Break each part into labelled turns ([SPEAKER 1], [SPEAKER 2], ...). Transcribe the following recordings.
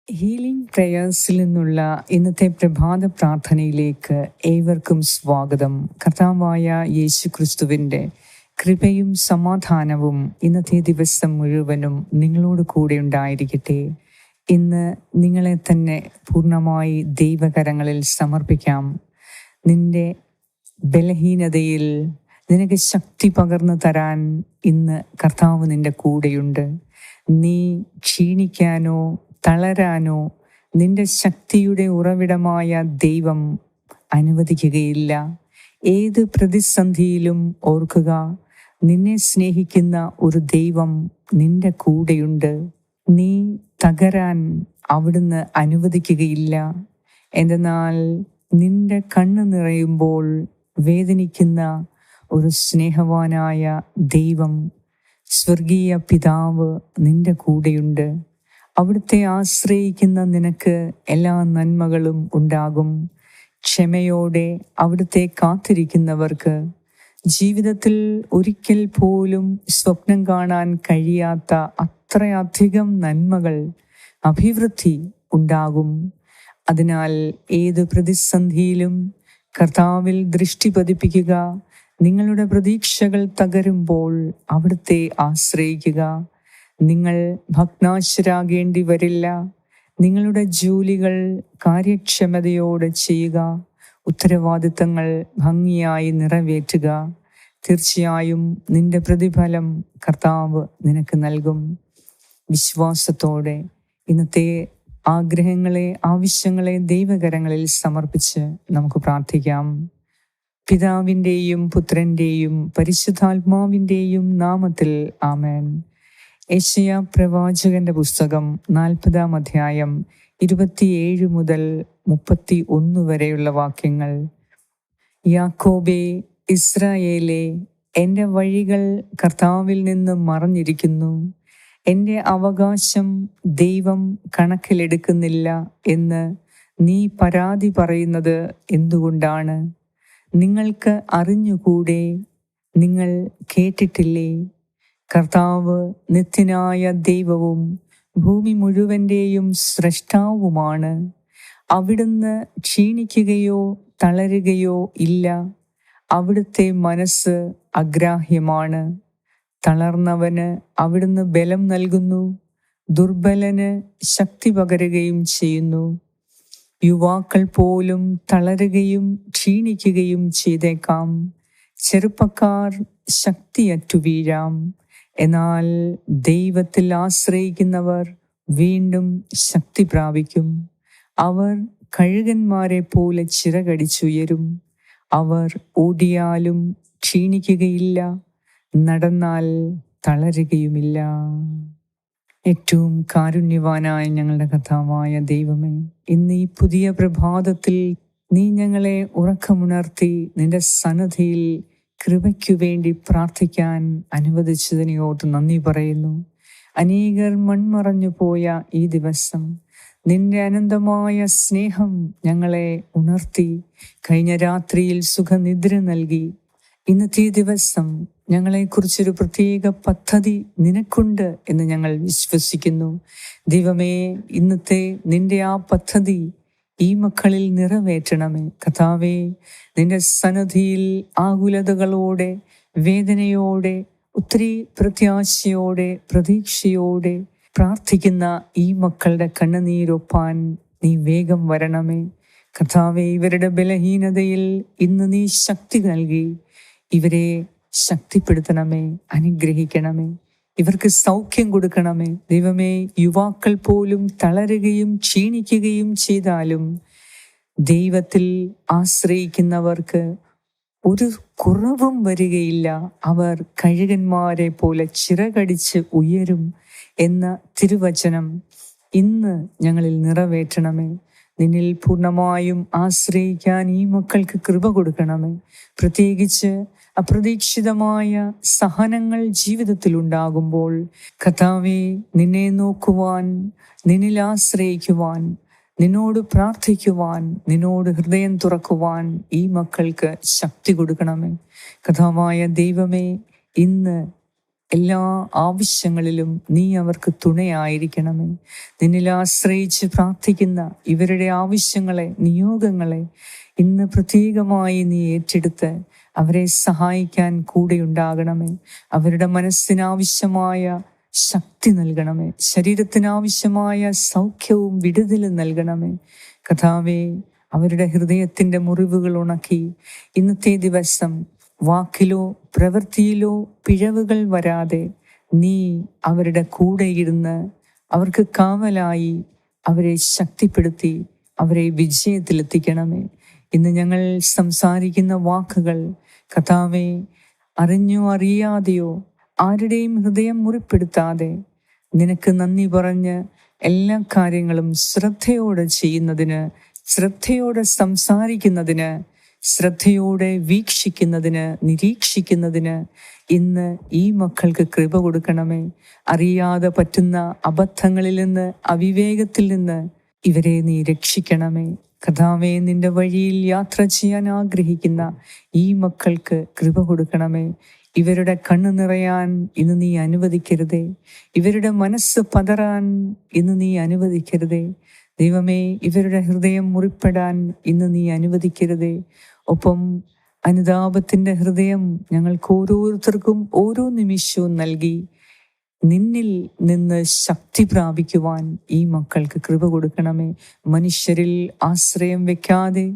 [SPEAKER 1] Healing പ്രേയേഴ്സിൽ നിന്നുള്ള ഇന്നത്തെ പ്രഭാത പ്രാർത്ഥനയിലേക്ക് ഏവർക്കും സ്വാഗതം. കർത്താവായ യേശു ക്രിസ്തുവിൻ്റെ കൃപയും സമാധാനവും ഇന്നത്തെ ദിവസം മുഴുവനും നിങ്ങളോട് കൂടെ ഉണ്ടായിരിക്കട്ടെ. ഇന്ന് നിങ്ങളെ തന്നെ പൂർണ്ണമായി ദൈവകരങ്ങളിൽ സമർപ്പിക്കാം. നിന്റെ ബലഹീനതയിൽ നിനക്ക് ശക്തി പകർന്നു തരാൻ ഇന്ന് കർത്താവ് നിന്റെ കൂടെയുണ്ട്. നീ ക്ഷീണിക്കാനോ തളരാനോ നിന്റെ ശക്തിയുടെ ഉറവിടമായ ദൈവം അനുവദിക്കുകയില്ല. ഏത് പ്രതിസന്ധിയിലും ഓർക്കുക, നിന്നെ സ്നേഹിക്കുന്ന ഒരു ദൈവം നിന്റെ കൂടെയുണ്ട്. നീ തകരാൻ അവിടുന്ന് അനുവദിക്കുകയില്ല. എന്തെന്നാൽ നിന്റെ കണ്ണ് നിറയുമ്പോൾ വേദനിക്കുന്ന ഒരു സ്നേഹവാനായ ദൈവം, സ്വർഗീയ പിതാവ് നിന്റെ കൂടെയുണ്ട്. അവിടുത്തെ ആശ്രയിക്കുന്ന നിനക്ക് എല്ലാ നന്മകളും ഉണ്ടാകും. ക്ഷമയോടെ അവിടുത്തെ കാത്തിരിക്കുന്നവർക്ക് ജീവിതത്തിൽ ഒരിക്കൽ പോലും സ്വപ്നം കാണാൻ കഴിയാത്ത അത്രയധികം നന്മകൾ, അഭിവൃദ്ധി ഉണ്ടാകും. അതിനാൽ ഏത് പ്രതിസന്ധിയിലും കർത്താവിൽ ദൃഷ്ടി പതിപ്പിക്കുക. നിങ്ങളുടെ പ്രതീക്ഷകൾ തകരുമ്പോൾ അവിടുത്തെ ആശ്രയിക്കുക. നിങ്ങൾ ഭഗ്നാശരാകേണ്ടി വരില്ല. നിങ്ങളുടെ ജോലികൾ കാര്യക്ഷമതയോടെ ചെയ്യുക. ഉത്തരവാദിത്തങ്ങൾ ഭംഗിയായി നിറവേറ്റുക. തീർച്ചയായും നിന്റെ പ്രതിഫലം കർത്താവ് നിനക്ക് നൽകും. വിശ്വാസത്തോടെ ഇന്നത്തെ ആഗ്രഹങ്ങളെ, ആവശ്യങ്ങളെ ദൈവകരങ്ങളിൽ സമർപ്പിച്ച് നമുക്ക് പ്രാർത്ഥിക്കാം. പിതാവിൻ്റെയും പുത്രൻ്റെയും പരിശുദ്ധാത്മാവിൻ്റെയും നാമത്തിൽ ആമേൻ. യെശയ്യാ പ്രവാചകന്റെ പുസ്തകം 40-ാം അധ്യായം 27 മുതൽ 31 വരെയുള്ള വാക്യങ്ങൾ. യാക്കോബേ, ഇസ്രായേലേ, എൻ്റെ വഴികൾ കർത്താവിൽ നിന്ന് മറഞ്ഞിരിക്കുന്നു. എൻ്റെ അവകാശം ദൈവം കണക്കിലെടുക്കുന്നില്ല എന്ന് നീ പരാതി പറയുന്നത് എന്തുകൊണ്ടാണ്? നിങ്ങൾക്ക് അറിഞ്ഞുകൂടെ? നിങ്ങൾ കേട്ടിട്ടില്ലേ? കർത്താവ് നിത്യനായ ദൈവവും ഭൂമി മുഴുവൻ്റെയും സ്രഷ്ടാവുമാണ്. അവിടുന്ന് ക്ഷീണിക്കുകയോ തളരുകയോ ഇല്ല. അവിടുത്തെ മനസ്സ് അഗ്രാഹ്യമാണ്. തളർന്നവന് അവിടുന്ന് ബലം നൽകുന്നു, ദുർബലന് ശക്തി പകരുകയും ചെയ്യുന്നു. യുവാക്കൾ പോലും തളരുകയും ക്ഷീണിക്കുകയും ചെയ്തേക്കാം. ചെറുപ്പക്കാർ ശക്തിയറ്റു വീഴാം. എന്നാൽ ദൈവത്തിൽ ആശ്രയിക്കുന്നവർ വീണ്ടും ശക്തി പ്രാപിക്കും. അവർ കഴുകന്മാരെ പോലെ ചിറകടിച്ചുയരും. അവർ ഓടിയാലും ക്ഷീണിക്കുകയില്ല, നടന്നാൽ തളരുകയുമില്ല. ഏറ്റവും കാരുണ്യവാനായ ഞങ്ങളുടെ കർത്താവായ ദൈവമേ, ഇന്ന് ഈ പുതിയ പ്രഭാതത്തിൽ നീ ഞങ്ങളെ ഉറക്കമുണർത്തി നിന്റെ സന്നിധിയിൽ കൃപയ്ക്കു വേണ്ടി പ്രാർത്ഥിക്കാൻ അനുവദിച്ചതിനോട് നന്ദി പറയുന്നു. അനേകർ മൺമറഞ്ഞു പോയ ഈ ദിവസം നിന്റെ അനന്തമായ സ്നേഹം ഞങ്ങളെ ഉണർത്തി കഴിഞ്ഞ രാത്രിയിൽ സുഖനിദ്ര നൽകി. ഇന്നത്തെ ദിവസം ഞങ്ങളെക്കുറിച്ചൊരു പ്രത്യേക പദ്ധതി നിനക്കുണ്ട് എന്ന് ഞങ്ങൾ വിശ്വസിക്കുന്നു. ദൈവമേ, ഇന്നത്തെ നിന്റെ ആ പദ്ധതി ഈ മക്കളിൽ നിറവേറ്റണമേ. കർത്താവേ, നിന്റെ സന്നിധിയിൽ ആകുലതകളോടെ, വേദനയോടെ, ഒത്തിരി പ്രത്യാശയോടെ, പ്രതീക്ഷയോടെ പ്രാർത്ഥിക്കുന്ന ഈ മക്കളുടെ കണ്ണുനീരൊപ്പാൻ നീ വേഗം വരണമേ. കർത്താവേ, ഇവരുടെ ബലഹീനതയിൽ ഇന്ന് നീ ശക്തി നൽകി ഇവരെ ശക്തിപ്പെടുത്തണമേ, അനുഗ്രഹിക്കണമേ, ഇവർക്ക് സൗഖ്യം കൊടുക്കണമേ. ദൈവമേ, യുവാക്കൾ പോലും തളരുകയും ക്ഷീണിക്കുകയും ചെയ്താലും ദൈവത്തിൽ ആശ്രയിക്കുന്നവർക്ക് ഒരു കുറവും വരികയില്ല. അവർ കഴുകന്മാരെ പോലെ ചിറകടിച്ച് ഉയരും എന്ന തിരുവചനം ഇന്ന് ഞങ്ങളിൽ നിറവേറ്റണമേ. നിന്നിൽ പൂർണ്ണമായും ആശ്രയിക്കാൻ ഈ മക്കൾക്ക് കൃപ കൊടുക്കണമേ. പ്രത്യേകിച്ച് അപ്രതീക്ഷിതമായ സഹനങ്ങൾ ജീവിതത്തിൽ ഉണ്ടാകുമ്പോൾ കർത്താവേ, നിന്നെ നോക്കുവാൻ, നിന്നിൽ ആശ്രയിക്കുവാൻ, നിന്നോട് പ്രാർത്ഥിക്കുവാൻ, നിന്നോട് ഹൃദയം തുറക്കുവാൻ ഈ മക്കൾക്ക് ശക്തി കൊടുക്കണമേ. കർത്താവായ ദൈവമേ, ഇന്ന് എല്ലാ ആവശ്യങ്ങളിലും നീ അവർക്ക് തുണയായിരിക്കണമേ. നിന്നിൽ ആശ്രയിച്ച് പ്രാർത്ഥിക്കുന്ന ഇവരുടെ ആവശ്യങ്ങളെ, നിയോഗങ്ങളെ ഇന്ന് പ്രത്യേകമായി നീ ഏറ്റെടുത്ത് അവരെ സഹായിക്കാൻ കൂടെയുണ്ടാകണമേ. അവരുടെ മനസ്സിനാവശ്യമായ ശക്തി നൽകണമേ. ശരീരത്തിനാവശ്യമായ സൗഖ്യവും വിടുതലും നൽകണമേ. കർത്താവേ, അവരുടെ ഹൃദയത്തിൻ്റെ മുറിവുകൾ ഉണക്കി ഇന്നത്തെ ദിവസം വാക്കിലോ പ്രവൃത്തിയിലോ പിഴവുകൾ വരാതെ നീ അവരുടെ കൂടെ ഇരുന്ന് അവർക്ക് കാവലായി അവരെ ശക്തിപ്പെടുത്തി അവരെ വിജയത്തിലെത്തിക്കണമേ. ഇന്ന് ഞങ്ങൾ സംസാരിക്കുന്ന വാക്കുകൾ കർത്താവേ, അറിഞ്ഞോ അറിയാതെയോ ആരുടെയും ഹൃദയം മുറിപ്പെടുത്താതെ നിനക്ക് നന്ദി പറഞ്ഞ് എല്ലാ കാര്യങ്ങളും ശ്രദ്ധയോടെ ചെയ്യുന്നതിന്, ശ്രദ്ധയോടെ സംസാരിക്കുന്നതിന്, ശ്രദ്ധയോടെ വീക്ഷിക്കുന്നതിന്, നിരീക്ഷിക്കുന്നതിന് ഇന്ന് ഈ മക്കൾക്ക് കൃപ കൊടുക്കണമേ. അറിയാതെ പറ്റുന്ന അബദ്ധങ്ങളിൽ നിന്ന്, അവിവേകത്തിൽ നിന്ന് ഇവരെ നീ രക്ഷിക്കണമേ. കർത്താവേ, നിന്റെ വഴിയിൽ യാത്ര ചെയ്യാൻ ആഗ്രഹിക്കുന്ന ഈ മക്കൾക്ക് കൃപ കൊടുക്കണമേ. ഇവരുടെ കണ്ണു നിറയാൻ ഇന്ന് നീ അനുവദിക്കരുതേ. ഇവരുടെ മനസ്സ് പതറാൻ ഇന്ന് നീ അനുവദിക്കരുതേ. ദൈവമേ, ഇവരുടെ ഹൃദയം മുറിപ്പെടാൻ ഇന്ന് നീ അനുവദിക്കരുതേ. ഒപ്പം അനുതാപത്തിൻ്റെ ഹൃദയം ഞങ്ങൾക്ക് ഓരോരുത്തർക്കും ഓരോ നിമിഷവും നൽകി നിന്നിൽ നിന്ന് ശക്തി പ്രാപിക്കുവാൻ ഈ മക്കൾക്ക് കൃപ കൊടുക്കണമേ. മനുഷ്യരിൽ ആശ്രയം വെക്കാതെ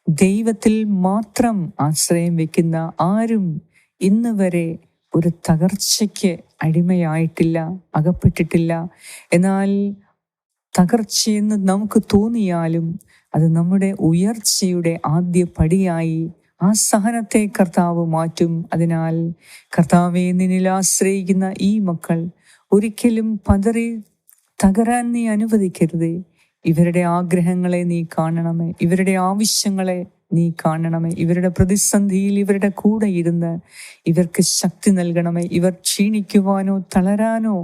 [SPEAKER 1] ദൈവത്തിൽ മാത്രം ആശ്രയം വെക്കുന്ന ആരും ഇന്ന് വരെ ഒരു തകർച്ചയ്ക്ക് അടിമയായിട്ടില്ല, അകപ്പെട്ടിട്ടില്ല. എന്നാൽ തകർച്ചയെന്ന് നമുക്ക് തോന്നിയാലും അത് നമ്മുടെ ഉയർച്ചയുടെ ആദ്യ പടിയായി ആ സഹനത്തെ കർത്താവ് മാറ്റും. അതിനാൽ കർത്താവെ, നിന്നിൽ ആശ്രയിക്കുന്ന ഈ മക്കൾ ഒരിക്കലും പതറി തകരാൻ നീ അനുവദിക്കരുതേ. ഇവരുടെ ആഗ്രഹങ്ങളെ നീ കാണണമേ. ഇവരുടെ ആവശ്യങ്ങളെ നീ കാണണമേ. ഇവരുടെ പ്രതിസന്ധിയിൽ ഇവരുടെ കൂടെ ഇരുന്ന് ഇവർക്ക് ശക്തി നൽകണമേ. ഇവർ ക്ഷീണിക്കുവാനോ തളരാനോ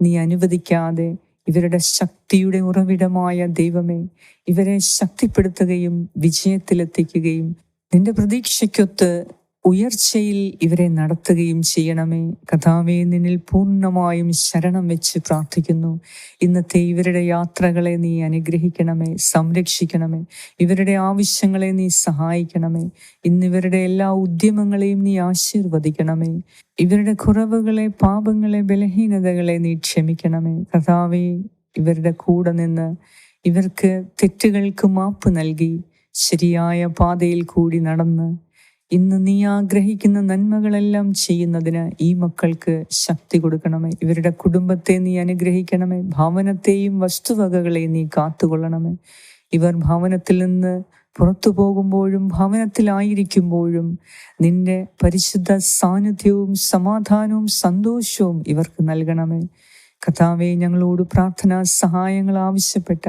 [SPEAKER 1] നീ അനുവദിക്കാതെ ഇവരുടെ ശക്തിയുടെ ഉറവിടമായ ദൈവമേ, ഇവരെ ശക്തിപ്പെടുത്തുകയും വിജയത്തിലെത്തിക്കുകയും നിന്റെ പ്രതീക്ഷയ്ക്കൊത്ത് ഉയർച്ചയിൽ ഇവരെ നടത്തുകയും ചെയ്യണമേ. കർത്താവേ, നിന്നിൽ പൂർണ്ണമായും ശരണം വെച്ച് പ്രാർത്ഥിക്കുന്നു. ഇന്നത്തെ ഇവരുടെ യാത്രകളെ നീ അനുഗ്രഹിക്കണമേ, സംരക്ഷിക്കണമേ. ഇവരുടെ ആവശ്യങ്ങളെ നീ സഹായിക്കണമേ. ഇന്നിവരുടെ എല്ലാ ഉദ്യമങ്ങളെയും നീ ആശീർവദിക്കണമേ. ഇവരുടെ കുറവുകളെ, പാപങ്ങളെ, ബലഹീനതകളെ നീ ക്ഷമിക്കണമേ. കർത്താവേ, ഇവരുടെ കൂടെ നിന്ന് ഇവർക്ക് തെറ്റുകൾക്ക് മാപ്പ് നൽകി ശരിയായ പാതയിൽ കൂടി നടന്ന് ഇന്ന് നീ ആഗ്രഹിക്കുന്ന നന്മകളെല്ലാം ചെയ്യുന്നതിന് ഈ മക്കൾക്ക് ശക്തി കൊടുക്കണമേ. ഇവരുടെ കുടുംബത്തെ നീ അനുഗ്രഹിക്കണമേ. ഭവനത്തെയും വസ്തുവകകളെയും നീ കാത്തുകൊള്ളണമേ. ഇവർ ഭവനത്തിൽ നിന്ന് പുറത്തു പോകുമ്പോഴും ഭവനത്തിലായിരിക്കുമ്പോഴും നിന്റെ പരിശുദ്ധ സാന്നിധ്യവും സമാധാനവും സന്തോഷവും ഇവർക്ക് നൽകണമേ. കർത്താവേ, ഞങ്ങളോട് പ്രാർത്ഥനാ സഹായങ്ങൾ ആവശ്യപ്പെട്ട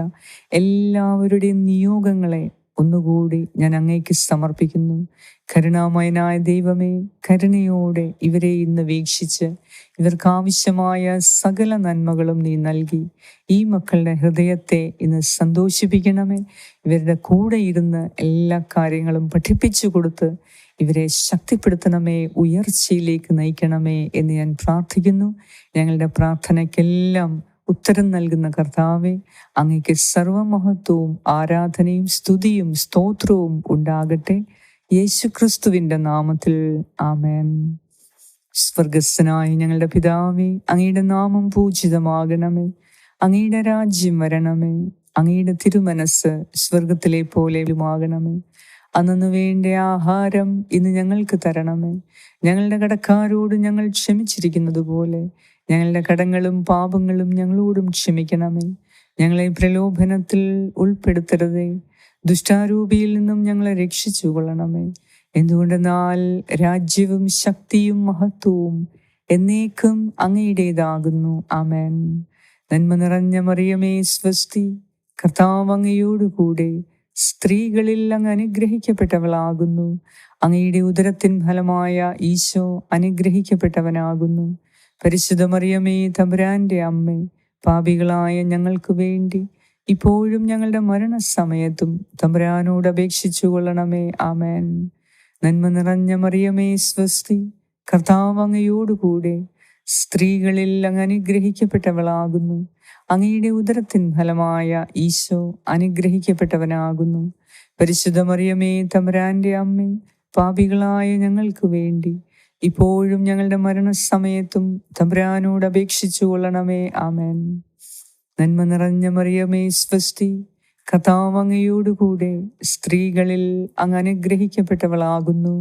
[SPEAKER 1] എല്ലാവരുടെയും നിയോഗങ്ങളെ ഒന്നുകൂടി ഞാൻ അങ്ങേക്ക് സമർപ്പിക്കുന്നു. കരുണാമയനായ ദൈവമേ, കരുണയോടെ ഇവരെ ഇന്ന് വീക്ഷിച്ച് ഇവർക്ക് ആവശ്യമായ സകല നന്മകളും നീ നൽകി ഈ മക്കളുടെ ഹൃദയത്തെ ഇന്ന് സന്തോഷിപ്പിക്കണമേ. ഇവരുടെ കൂടെ ഇരുന്ന് എല്ലാ കാര്യങ്ങളും പഠിപ്പിച്ചു കൊടുത്ത് ഇവരെ ശക്തിപ്പെടുത്തണമേ, ഉയർച്ചയിലേക്ക് നയിക്കണമേ എന്ന് ഞാൻ പ്രാർത്ഥിക്കുന്നു. ഞങ്ങളുടെ പ്രാർത്ഥനയ്ക്കെല്ലാം ഉത്തരം നൽകുന്ന കർത്താവേ, അങ്ങയ്ക്ക് സർവമഹത്വവും ആരാധനയും സ്തുതിയും സ്തോത്രവും ഉണ്ടാകട്ടെ. യേശുക്രിസ്തുവിൻ്റെ നാമത്തിൽ ആമേൻ. സ്വർഗസ്ഥനായ ഞങ്ങളുടെ പിതാവേ, അങ്ങയുടെ നാമം പൂജിതമാകണമേ. അങ്ങയുടെ രാജ്യം വരണമേ. അങ്ങയുടെ തിരുമനസ് സ്വർഗത്തിലെ പോലെയുമാകണമേ. അന്നു വേണ്ട ആഹാരം ഇന്ന് ഞങ്ങൾക്ക് തരണമേ. ഞങ്ങളുടെ കടക്കാരോട് ഞങ്ങൾ ക്ഷമിച്ചിരിക്കുന്നത് പോലെ ഞങ്ങളുടെ കടങ്ങളും പാപങ്ങളും ഞങ്ങളോടും ക്ഷമിക്കണമേ. ഞങ്ങളെ പ്രലോഭനത്തിൽ ഉൾപ്പെടുത്തരുതേ, ദുഷ്ടാരൂപിയിൽ നിന്നും ഞങ്ങളെ രക്ഷിച്ചു കൊള്ളണമേ. എന്തുകൊണ്ടെന്നാൽ രാജ്യവും ശക്തിയും മഹത്വവും എന്നേക്കും അങ്ങയുടേതാകുന്നു. ആമേൻ. നന്മ നിറഞ്ഞ മറിയമേ, സ്വസ്തി, കർത്താവ് അങ്ങയോടുകൂടെ സ്ത്രീകളിൽ അങ്ങ് അനുഗ്രഹിക്കപ്പെട്ടവളാകുന്നു. അങ്ങയുടെ ഉദരത്തിൻ ഫലമായ ഈശോ അനുഗ്രഹിക്കപ്പെട്ടവനാകുന്നു. പരിശുദ്ധ മറിയമേ, തമ്പുരാന്റെ അമ്മേ, പാപികളായ ഞങ്ങൾക്ക് വേണ്ടി ഇപ്പോഴും ഞങ്ങളുടെ മരണസമയത്തും തമ്പുരാനോട് അപേക്ഷിച്ചു കൊള്ളണമേ. ആമേൻ. നന്മ നിറഞ്ഞ മറിയമേ, സ്വസ്തി, കർത്താവ് അങ്ങയോടുകൂടെ സ്ത്രീകളിൽ അങ്ങ് അനുഗ്രഹിക്കപ്പെട്ടവളാകുന്നു. അങ്ങയുടെ ഉദരത്തിൻ ഫലമായ ഈശോ അനുഗ്രഹിക്കപ്പെട്ടവനാകുന്നു. പരിശുദ്ധ മറിയമേ, തമ്പുരാന്റെ അമ്മേ, പാപികളായ ഞങ്ങൾക്ക് വേണ്ടി ഇപ്പോഴും ഞങ്ങളുടെ മരണസമയത്തും തമ്പുരാനോട് അപേക്ഷിച്ചു കൊള്ളണമേ. ആമേൻ. നന്മ നിറഞ്ഞ മറിയമേ, സ്വസ്തി, കർത്താവ് അങ്ങയോടുകൂടെ സ്ത്രീകളിൽ അങ്ങ് അനുഗ്രഹിക്കപ്പെട്ടവളാകുന്നു.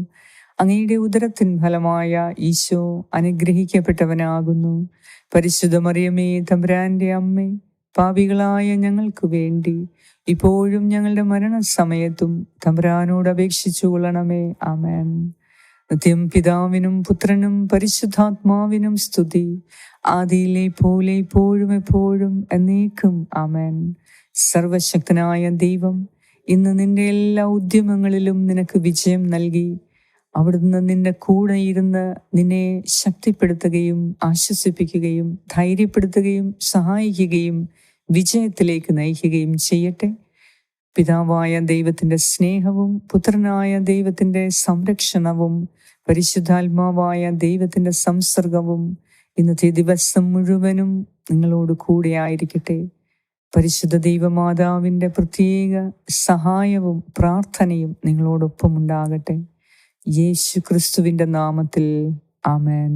[SPEAKER 1] അങ്ങയുടെ ഉദരത്തിൻ ഫലമായ ഈശോ അനുഗ്രഹിക്കപ്പെട്ടവനാകുന്നു. പരിശുദ്ധ മറിയമേ, തമ്പുരാന്റെ അമ്മേ, പാപികളായ ഞങ്ങൾക്ക് വേണ്ടി ഇപ്പോഴും ഞങ്ങളുടെ മരണസമയത്തും തമ്പുരാനോട് അപേക്ഷിച്ചു കൊള്ളണമേ. ആമേൻ. നിത്യം പിതാവിനും പുത്രനും പരിശുദ്ധാത്മാവിനും സ്തുതി, ആദിയിലെ പോലെ ഇപ്പോഴും എപ്പോഴും എന്നേക്കും. ആമേൻ. സർവശക്തനായ ദൈവം ഇന്ന് നിന്റെ എല്ലാ ഉദ്യമങ്ങളിലും നിനക്ക് വിജയം നൽകി അവിടുന്ന് നിന്റെ കൂടെ ഇരുന്ന് നിന്നെ ശക്തിപ്പെടുത്തുകയും ആശ്വസിപ്പിക്കുകയും ധൈര്യപ്പെടുത്തുകയും സഹായിക്കുകയും വിജയത്തിലേക്ക് നയിക്കുകയും ചെയ്യട്ടെ. പിതാവായ ദൈവത്തിൻ്റെ സ്നേഹവും പുത്രനായ ദൈവത്തിൻ്റെ സംരക്ഷണവും പരിശുദ്ധാത്മാവായ ദൈവത്തിൻ്റെ സംസർഗവും ഇന്നത്തെ ദിവസം മുഴുവനും നിങ്ങളോട് കൂടെ ആയിരിക്കട്ടെ. പരിശുദ്ധ ദൈവമാതാവിൻ്റെ പ്രത്യേക സഹായവും പ്രാർത്ഥനയും നിങ്ങളോടൊപ്പം ഉണ്ടാകട്ടെ. യേശു ക്രിസ്തുവിൻ്റെ നാമത്തിൽ. ആമേൻ.